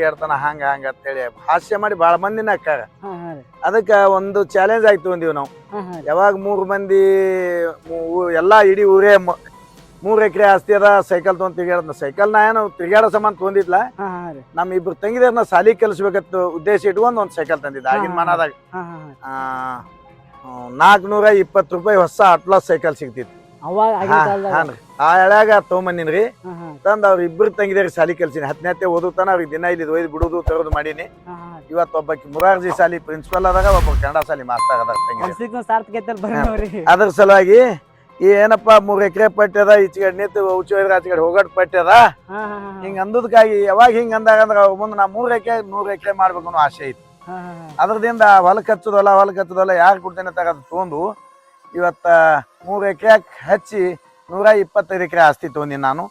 ಹೇಳ್ತಾನ ಹಂಗ ಹಂಗ ಅಂತೇಳಿ ಹಾಸ್ಯ ಮಾಡಿ ಬಾಳ ಮಂದಿನ ಅಕ್ಕಾರ. ಹಾ ಹಾ ರೀ ಅದಕ್ಕ ಒಂದು ಚಾಲೆಂಜ್ ಆಗಿ ತಗೊಂಡಿವಿ ನಾವು. ಹಾ ಹಾ ಯಾವಾಗ 3 ಮಂದಿ ಎಲ್ಲಾ ಇಡೀ ಊರೇ 3 ಎಕರೆ ಆಸ್ತಿ ಅದ ಸೈಕಲ್ ತಗೊಂಡ್ ತಿರ್ಗಾಡ. ಸೈಕಲ್ ನಾ ಏನು ತಿರ್ಗಾಡೋ ಸಂಬಂಧ ತೊಗೊಂಡಿದ್ಲ. ಹಾ ಹಾ ರೀ ನಮ್ ಇಬ್ರು ತಂಗಿದಾರನ ಸಾಲಿ ಕಲಿಸ್ಬೇಕಂತ ಉದ್ದೇಶ ಇಟ್ಕೊಂಡ್ ಒಂದ್ ಸೈಕಲ್ ತಂದಿದ್ದ ಆಗಿನ ಮನದಾಗ. ಹಾ ಹಾ 420 ರೂಪಾಯಿ ಹೊಸ ಅಟ್ಲಾಸ್ ಸೈಕಲ್ ಸಿಗ್ತಿತ್ತು. ಅವಾಗ ಆಗಿನ ಕಾಲದಾಗ ಹಾನ್ರಿ ಆ ಎಳ್ಯಾಗ ತೊಗೊಂಬಂದಿನ್ರಿ. ಹಾ ಹಾ ತಂದ್ ಅವ್ರ ಇಬ್ರು ತಂಗಿದಾರಿ ಸಾಲಿ ಕಲ್ಸಿನಿ. 10ನೇ ಓದುತ್ತಾನ. ಅವ್ರಿಗೆ ದಿನ ಇಲ್ಲಿ ಒಯ್ದು ಬಿಡುದು ತರೋದು ಮಾಡೀನಿ. ಹಾ ಹಾ ಇವತ್ತು ಒಬ್ಬಾಕಿ ಮುರಾರ್ಜಿ ಸಾಲಿ ಪ್ರಿನ್ಸಿಪಲ್ ಆದಾಗ, ಒಬ್ಬ ಕನ್ನಡ ಸಾಲಿ ಮಾಸ್ತರ್ ಅದಾಗ ತಂಗಿದಾರಿ. ಕೆಲ್ಸಕ್ಕೆ ಸಾರ್ಥಕತೆ ಬರ್ರಿ. ಅದ್ರ ಸಲುವಾಗಿ ಏನಪ್ಪಾ 3 ಎಕರೆ ಪಟ್ಟ್ಯದ, ಈಚೆಗಡೆ ನಿಂತು ಉಚ್ಚ ಹೋಯ್ದ್ರ ಆಚೆಗಡೆ ಹೋಗಟ್ ಪಟ್ಟ್ಯದ ಹಾ ಹಾ ಹಿಂಗ ಅಂದದಕ್ಕಾಗಿ ಯಾವಾಗ ಹಿಂಗ ಅಂದಾಗ ಅಂದ್ರ ಮುಂದೆ ನಾ 3 ಎಕರೆ 100 ಎಕರೆ ಮಾಡ್ಬೇಕು ಅನ್ನೋ ಆಸೆ ಐತಿ. ಹಾ ಹಾ ಅದ್ರದಿಂದ ಹೊಲಕ್ಕೆ ಹಚ್ಚೋದಲ್ಲ ಯಾರು ಕೊಡ್ತೇನೆ ತಗೋದು ತೊಗೊಂಡು ಇವತ್ತ 3 ಎಕರೆ ಹಚ್ಚಿ 125 ಎಕರೆ ಆಸ್ತಿ ತೊಗೊಂಡಿನಿ ನಾನು.